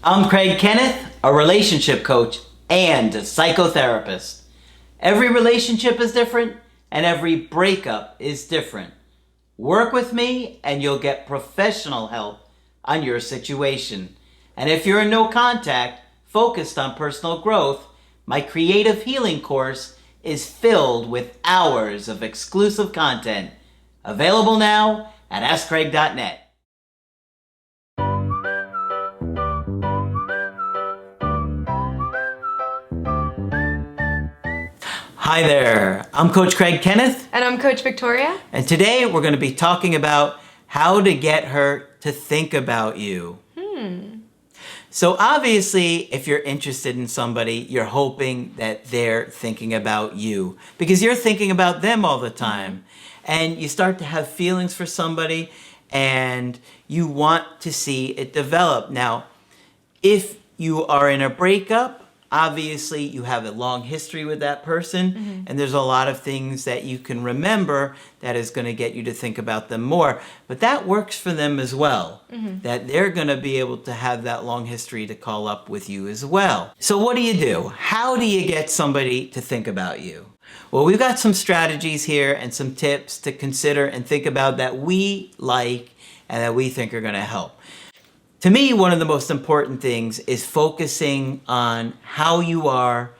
I'm Craig Kenneth, a relationship coach and a psychotherapist. Every relationship is different and every breakup is different. Work with me and you'll get professional help on your situation. And if you're in no contact, focused on personal growth, my creative healing course is filled with hours of exclusive content. Available now at AskCraig.net. Hi there, I'm Coach Craig Kenneth. And I'm Coach Victoria. And today we're going to be talking about how to get her to think about you. So obviously, if you're interested in somebody, you're hoping that they're thinking about you because you're thinking about them all the time. And you start to have feelings for somebody and you want to see it develop. Now, if you are in a breakup, obviously you have a long history with that person and there's a lot of things that you can remember that is going to get you to think about them more. But that works for them as well, that they're going to be able to have that long history to call up with you as well. So what do you do? How do you get somebody to think about you? Well, we've got some strategies here and some tips to consider and think about that we like and that we think are going to help. To me, one of the most important things is focusing on how you are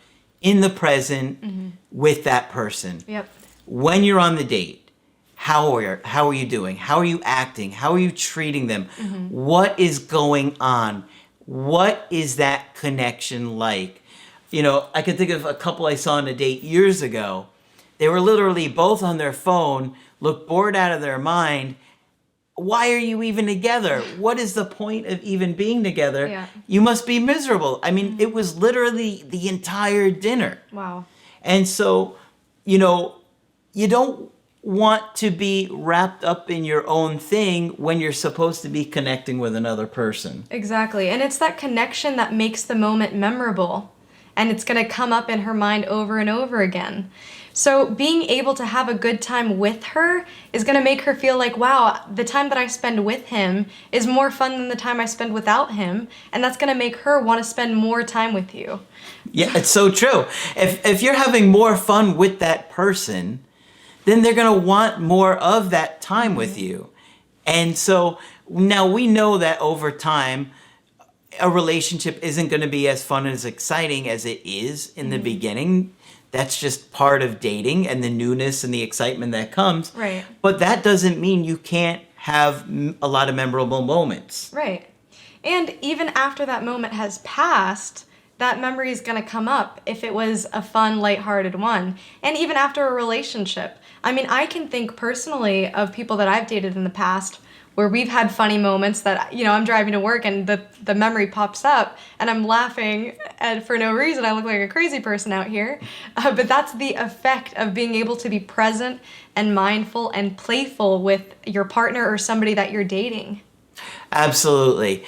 in the present with that person. Yep. When you're on the date, how are you doing? How are you acting? How are you treating them? What is going on? What is that connection like? You know, I can think of a couple I saw on a date years ago. They were literally both on their phone, looked bored out of their mind. Why are you even together? What is the point of even being together? Yeah. You must be miserable. I mean, it was literally the entire dinner. Wow. And so, you know, you don't want to be wrapped up in your own thing when you're supposed to be connecting with another person. Exactly. And it's that connection that makes the moment memorable. And it's going to come up in her mind over and over again. So being able to have a good time with her is going to make her feel like, wow, the time that I spend with him is more fun than the time I spend without him. And that's going to make her want to spend more time with you. Yeah, it's so true. If you're having more fun with that person, then they're going to want more of that time with you. And so now we know that over time, a relationship isn't going to be as fun and as exciting as it is in the beginning. That's just part of dating and the newness and the excitement that comes. Right. But that doesn't mean you can't have a lot of memorable moments. Right. And even after that moment has passed, that memory is going to come up if it was a fun, lighthearted one. And even after a relationship. I mean, I can think personally of people that I've dated in the past where we've had funny moments that, you know, I'm driving to work and the memory pops up and I'm laughing and for no reason. I look like a crazy person out here. But that's the effect of being able to be present and mindful and playful with your partner or somebody that you're dating. Absolutely.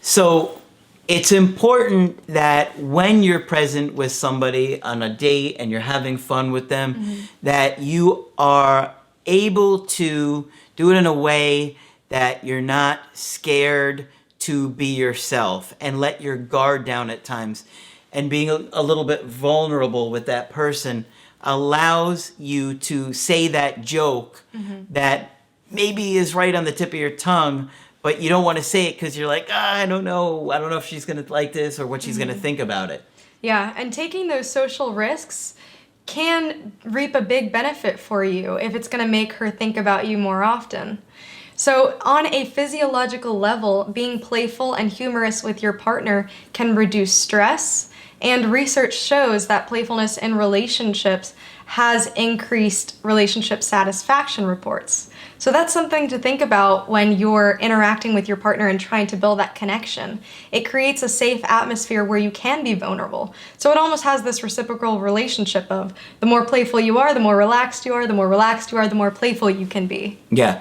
So it's important that when you're present with somebody on a date and you're having fun with them, that you are able to do it in a way that you're not scared to be yourself and let your guard down at times. And being a little bit vulnerable with that person allows you to say that joke that maybe is right on the tip of your tongue, but you don't want to say it because you're like, I don't know if she's going to like this or what she's going to think about it. Yeah, and taking those social risks can reap a big benefit for you if it's going to make her think about you more often. So on a physiological level, being playful and humorous with your partner can reduce stress, and research shows that playfulness in relationships has increased relationship satisfaction reports. So that's something to think about when you're interacting with your partner and trying to build that connection. It creates a safe atmosphere where you can be vulnerable. So it almost has this reciprocal relationship of the more playful you are, the more relaxed you are, the more relaxed you are, the more playful you can be. Yeah.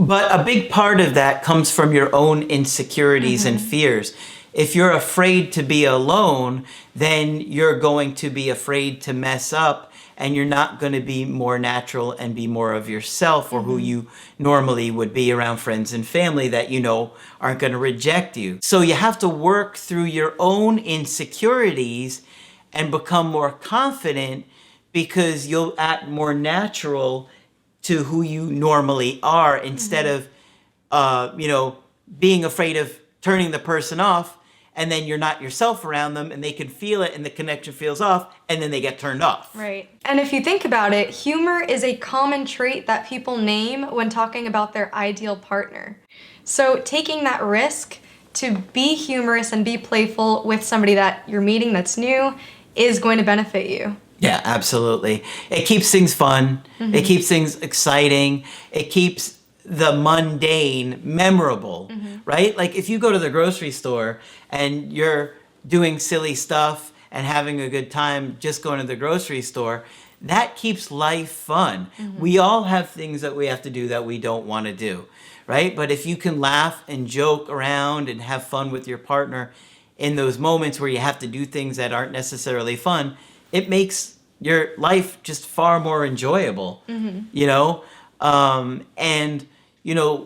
But a big part of that comes from your own insecurities and fears. If you're afraid to be alone, then you're going to be afraid to mess up and you're not going to be more natural and be more of yourself or who you normally would be around friends and family that you know aren't going to reject you. So you have to work through your own insecurities and become more confident because you'll act more natural to who you normally are instead of, being afraid of turning the person off, and then you're not yourself around them and they can feel it and the connection feels off and then they get turned off. Right. And if you think about it, humor is a common trait that people name when talking about their ideal partner. So taking that risk to be humorous and be playful with somebody that you're meeting that's new is going to benefit you. Yeah, absolutely. It keeps things fun. It keeps things exciting. It keeps the mundane memorable, right? Like if you go to the grocery store and you're doing silly stuff and having a good time just going to the grocery store, that keeps life fun. We all have things that we have to do that we don't want to do, right? But if you can laugh and joke around and have fun with your partner in those moments where you have to do things that aren't necessarily fun, it makes your life just far more enjoyable,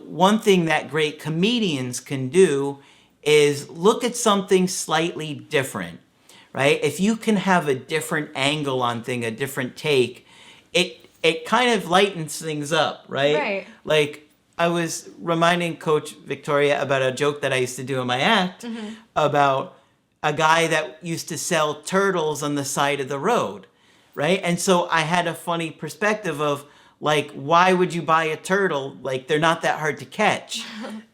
one thing that great comedians can do is look at something slightly different, right? If you can have a different angle on thing, a different take, it kind of lightens things up, right? Right. Like I was reminding Coach Victoria about a joke that I used to do in my act about a guy that used to sell turtles on the side of the road, right? And so I had a funny perspective of, like, why would you buy a turtle? Like, they're not that hard to catch.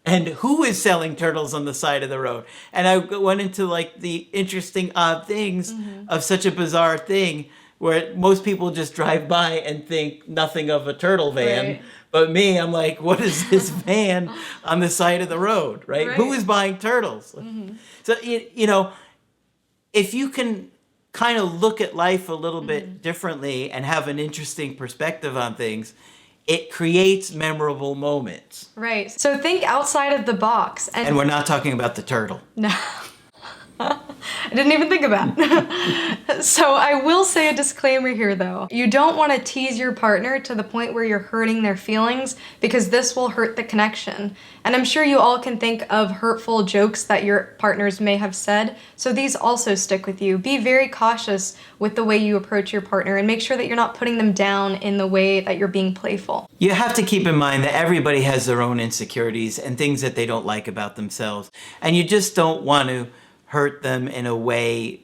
And who is selling turtles on the side of the road? And I went into, like, the interesting odd things of such a bizarre thing where most people just drive by and think nothing of a turtle van. Right. But me, I'm like, what is this van on the side of the road, right? Who is buying turtles? So, if you can kind of look at life a little bit differently and have an interesting perspective on things, it creates memorable moments. Right. So think outside of the box. And we're not talking about the turtle. No. I didn't even think about it. So I will say a disclaimer here though. You don't want to tease your partner to the point where you're hurting their feelings because this will hurt the connection. And I'm sure you all can think of hurtful jokes that your partners may have said. So these also stick with you. Be very cautious with the way you approach your partner and make sure that you're not putting them down in the way that you're being playful. You have to keep in mind that everybody has their own insecurities and things that they don't like about themselves. And you just don't want to hurt them in a way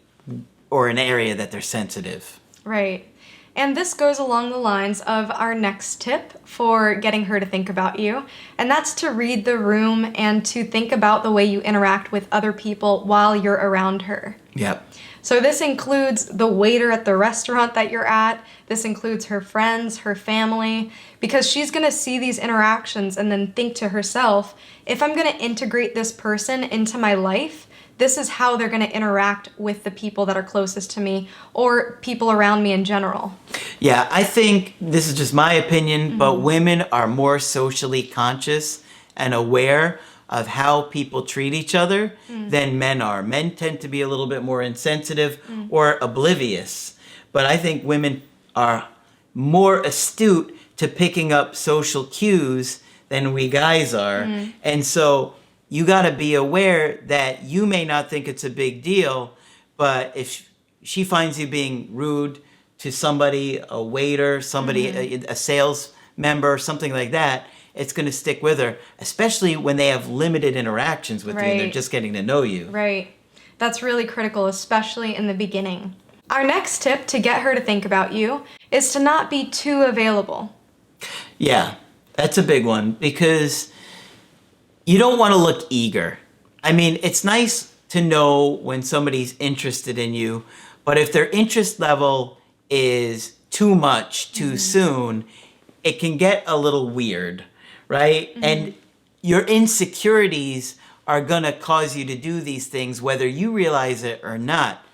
or an area that they're sensitive. Right. And this goes along the lines of our next tip for getting her to think about you, and that's to read the room and to think about the way you interact with other people while you're around her. Yep. So this includes the waiter at the restaurant that you're at, this includes her friends, her family, because she's gonna see these interactions and then think to herself, if I'm gonna integrate this person into my life, this is how they're going to interact with the people that are closest to me or people around me in general. Yeah, I think this is just my opinion, but women are more socially conscious and aware of how people treat each other than men are. Men tend to be a little bit more insensitive or oblivious, but I think women are more astute to picking up social cues than we guys are. And so you got to be aware that you may not think it's a big deal, but if she finds you being rude to somebody, a waiter, somebody, a sales member, something like that, it's going to stick with her, especially when they have limited interactions with you and they're just getting to know you. Right. That's really critical, especially in the beginning. Our next tip to get her to think about you is to not be too available. Yeah, that's a big one because you don't want to look eager. I mean, it's nice to know when somebody's interested in you, but if their interest level is too much too soon, it can get a little weird, right? And your insecurities are going to cause you to do these things whether you realize it or not.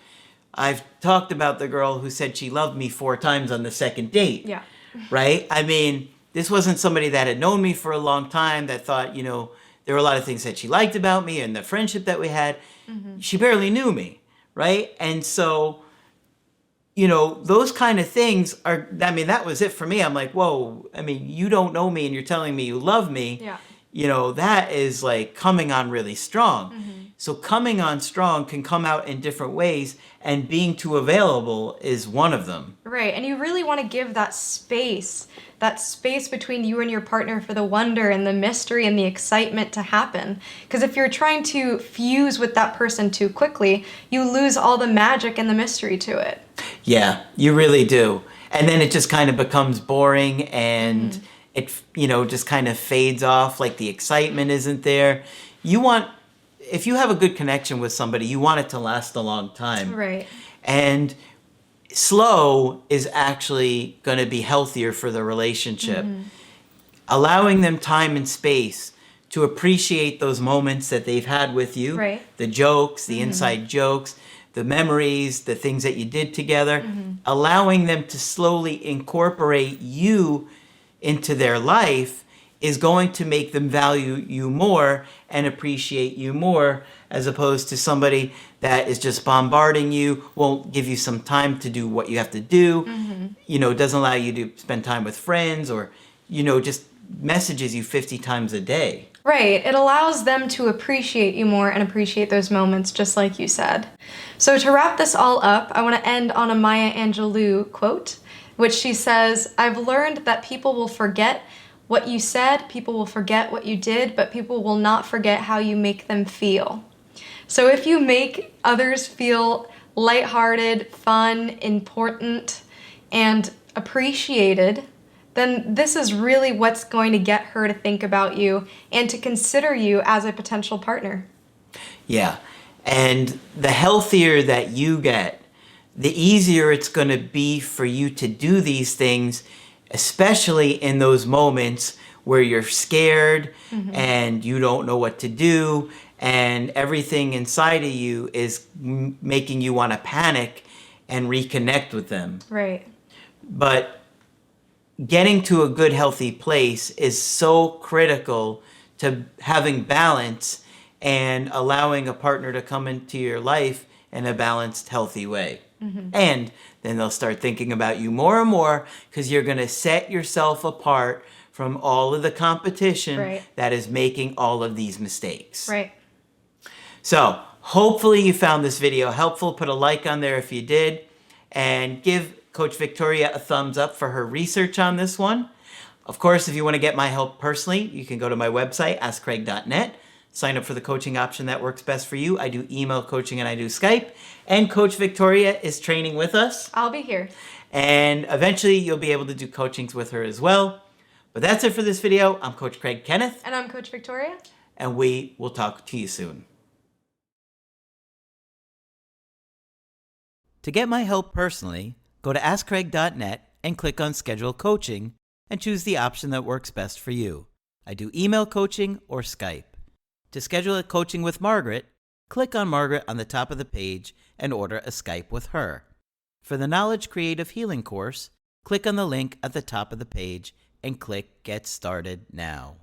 I've talked about the girl who said she loved me 4 times on the second date. Yeah. Right? I mean, this wasn't somebody that had known me for a long time that thought, there were a lot of things that she liked about me and the friendship that we had. She barely knew me, right? And so those kind of things are, that was it for me. I'm like, whoa, you don't know me and you're telling me you love me. Yeah. That is like coming on really strong. So coming on strong can come out in different ways, and being too available is one of them. Right, and you really want to give that space between you and your partner for the wonder and the mystery and the excitement to happen. Because if you're trying to fuse with that person too quickly, you lose all the magic and the mystery to it. Yeah, you really do. And then it just kind of becomes boring, and it, just kind of fades off, like the excitement isn't there. If you have a good connection with somebody, you want it to last a long time. Right. And slow is actually going to be healthier for the relationship. Allowing them time and space to appreciate those moments that they've had with you. Right. The jokes, the inside jokes, the memories, the things that you did together. Allowing them to slowly incorporate you into their life is going to make them value you more and appreciate you more, as opposed to somebody that is just bombarding you, won't give you some time to do what you have to do, doesn't allow you to spend time with friends, or, just messages you 50 times a day. Right. It allows them to appreciate you more and appreciate those moments, just like you said. So to wrap this all up, I want to end on a Maya Angelou quote, which she says, "I've learned that people will forget what you said, people will forget what you did, but people will not forget how you make them feel." So if you make others feel lighthearted, fun, important, and appreciated, then this is really what's going to get her to think about you and to consider you as a potential partner. Yeah. And the healthier that you get, the easier it's going to be for you to do these things, especially in those moments where you're scared and you don't know what to do, and everything inside of you is making you want to panic and reconnect with them. Right. But getting to a good, healthy place is so critical to having balance and allowing a partner to come into your life in a balanced, healthy way. And then they'll start thinking about you more and more, because you're going to set yourself apart from all of the competition that is making all of these mistakes. Right. So hopefully you found this video helpful. Put a like on there if you did, and give Coach Victoria a thumbs up for her research on this one. Of course, if you want to get my help personally, you can go to my website, askcraig.net. Sign up for the coaching option that works best for you. I do email coaching and I do Skype. And Coach Victoria is training with us. I'll be here. And eventually you'll be able to do coachings with her as well. But that's it for this video. I'm Coach Craig Kenneth. And I'm Coach Victoria. And we will talk to you soon. To get my help personally, go to askcraig.net and click on Schedule Coaching and choose the option that works best for you. I do email coaching or Skype. To schedule a coaching with Margaret, click on Margaret on the top of the page and order a Skype with her. For the Knowledge Creative Healing course, click on the link at the top of the page and click Get Started Now.